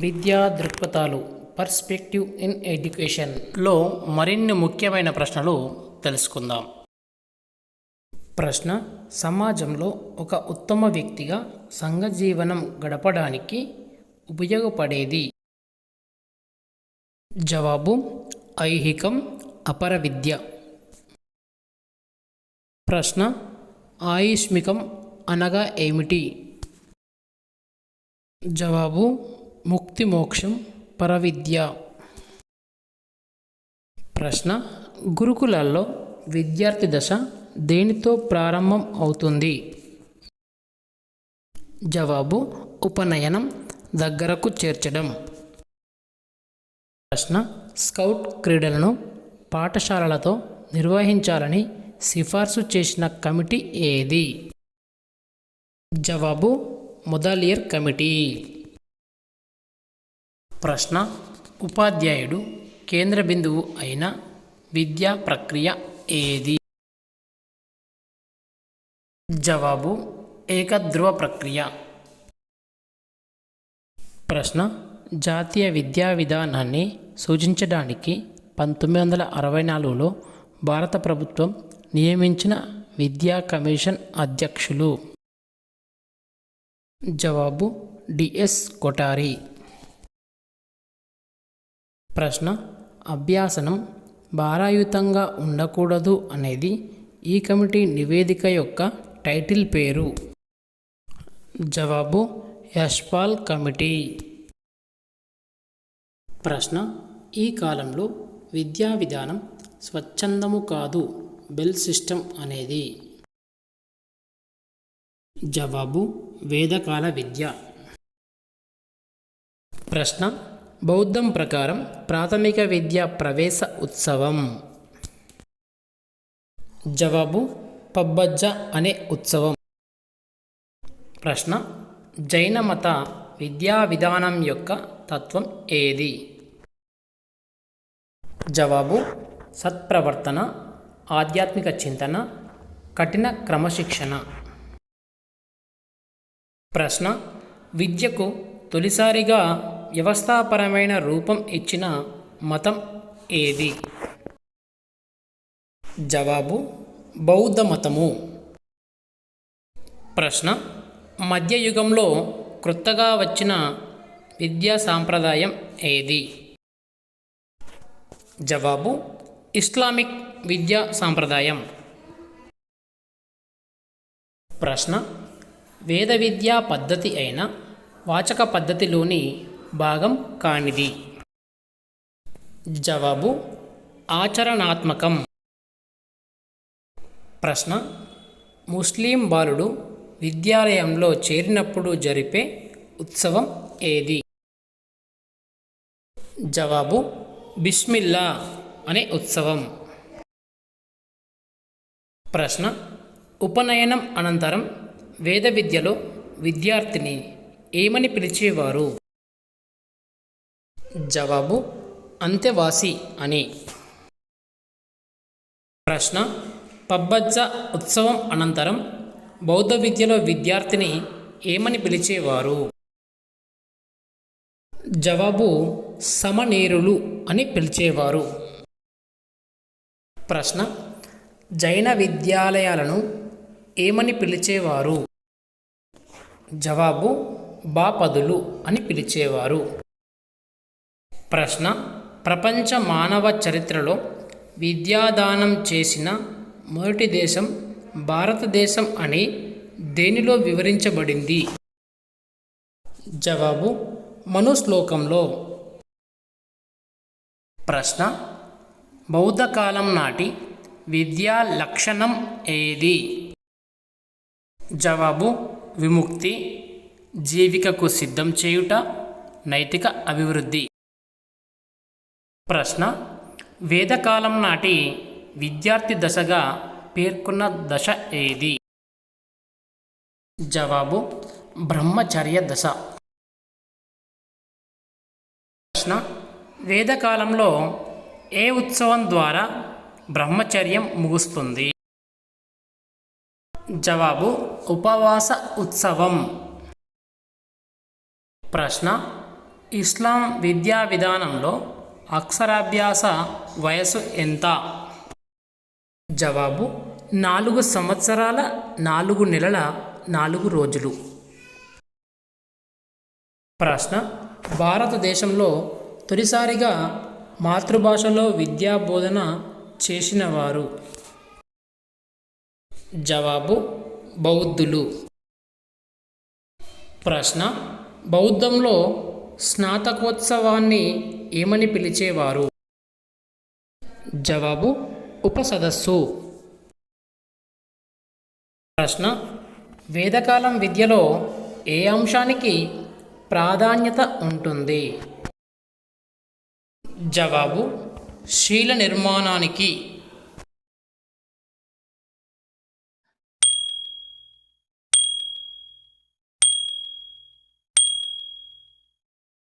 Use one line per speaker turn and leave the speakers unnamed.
విద్యా దృక్పథాలు perspective in ఎడ్యుకేషన్లో మరిన్ని ముఖ్యమైన ప్రశ్నలు తెలుసుకుందాం. ప్రశ్న: సమాజంలో ఒక ఉత్తమ వ్యక్తిగా సంఘ జీవనం గడపడానికి ఉపయోగపడేది. జవాబు: ఐహికం, అపర విద్య. ప్రశ్న: ఆయుష్మికం అనగా ఏమిటి? జవాబు: ముక్తి, మోక్షం, పరవిద్య. ప్రశ్న: గురుకులాల్లో విద్యార్థి దశ దేనితో ప్రారంభం అవుతుంది? జవాబు: ఉపనయనం, దగ్గరకు చేర్చడం. ప్రశ్న: స్కౌట్ క్రీడలను పాఠశాలలతో నిర్వహించాలని సిఫార్సు చేసిన కమిటీ ఏది? జవాబు: మొదలియర్ కమిటీ. ప్రశ్న: ఉపాధ్యాయుడు కేంద్ర బిందువు అయిన విద్యా ప్రక్రియ ఏది? జవాబు: ఏకధ్రువ ప్రక్రియ. ప్రశ్న: జాతీయ విద్యా విధానాన్ని సూచించడానికి 1964లో భారత ప్రభుత్వం నియమించిన విద్యా కమిషన్ అధ్యక్షులు? జవాబు: డిఎస్ కొఠారి. ప్రశ్న: అభ్యాసనం భారాయుతంగా ఉండకూడదు అనేది ఈ కమిటీ నివేదిక యొక్క టైటిల్ పేరు? జవాబు: యశ్పాల్ కమిటీ. ప్రశ్న: ఈ కాలంలో విద్యా విధానం స్వచ్ఛందము కాదు, బెల్ సిస్టమ్ అనేది? జవాబు: వేదకాల విద్య. ప్రశ్న: బౌద్ధం ప్రకారం ప్రాథమిక విద్యా ప్రవేశ ఉత్సవం? జవాబు: పబ్బజ్జ అనే ఉత్సవం. ప్రశ్న: జైన మత విద్యా విధానం యొక్క తత్వం ఏది? జవాబు: సత్ప్రవర్తన, ఆధ్యాత్మిక చింతన, కఠిన క్రమశిక్షణ. ప్రశ్న: విద్యకు తొలిసారిగా వ్యవస్థాపరమైన రూపం ఇచ్చిన మతం ఏది? జవాబు: బౌద్ధ మతము. ప్రశ్న: మధ్యయుగంలో క్రొత్తగా వచ్చిన విద్యా సాంప్రదాయం ఏది? జవాబు: ఇస్లామిక్ విద్యా సాంప్రదాయం. ప్రశ్న: వేద విద్యా పద్ధతి అయిన వాచక పద్ధతిలోని భాగం కానిది? జవాబు: ఆచరణాత్మకం. ప్రశ్న: ముస్లిం బాలుడు విద్యాలయంలో చేరినప్పుడు జరిపే ఉత్సవం ఏది? జవాబు: బిస్మిల్లా అనే ఉత్సవం. ప్రశ్న: ఉపనయనం అనంతరం వేద విద్యలో విద్యార్థిని ఏమని పిలిచేవారు? జవాబు: అంతేవాసి అని. ప్రశ్న: పబ్బజ్జ ఉత్సవం అనంతరం బౌద్ధ విద్యలో విద్యార్థిని ఏమని పిలిచేవారు? జవాబు: సమనేరులు అని పిలిచేవారు. ప్రశ్న: జైన విద్యాలయాలను ఏమని పిలిచేవారు? జవాబు: బాపదులు అని పిలిచేవారు. ప్రశ్న: ప్రపంచ మానవ చరిత్రలో విద్యాదానం చేసిన మొదటి దేశం భారతదేశం అని దేనిలో వివరించబడింది? జవాబు: మనుశ్లోకంలో. ప్రశ్న: బౌద్ధ కాలం నాటి విద్యా లక్షణం ఏది? జవాబు: విముక్తి, జీవికకు సిద్ధం చేయుట, నైతిక అభివృద్ధి. ప్రశ్న: వేదకాలం నాటి విద్యార్థి దశగా పేర్కొన్న దశ ఏది? జవాబు: బ్రహ్మచర్య దశ. ప్రశ్న: వేదకాలంలో ఏ ఉత్సవం ద్వారా బ్రహ్మచర్యం ముగుస్తుంది? జవాబు: ఉపవాస ఉత్సవం. ప్రశ్న: ఇస్లాం విద్యా విధానంలో అక్షరాభ్యాస వయసు ఎంత? జవాబు 4 సంవత్సరాల 4 నెలల 4 రోజులు. ప్రశ్న: భారతదేశంలో తొలిసారిగా మాతృభాషలో విద్యా బోధన చేసినవారు? జవాబు బౌద్ధులు. ప్రశ్న: బౌద్ధంలో స్నాతకోత్సవాన్ని ఏమని పిలిచేవారు? జవాబు ఉపసదస్సు. ప్రశ్న: వేదకాలం విద్యలో ఏ అంశానికి ప్రాధాన్యత ఉంటుంది? జవాబు శీల నిర్మాణానికి.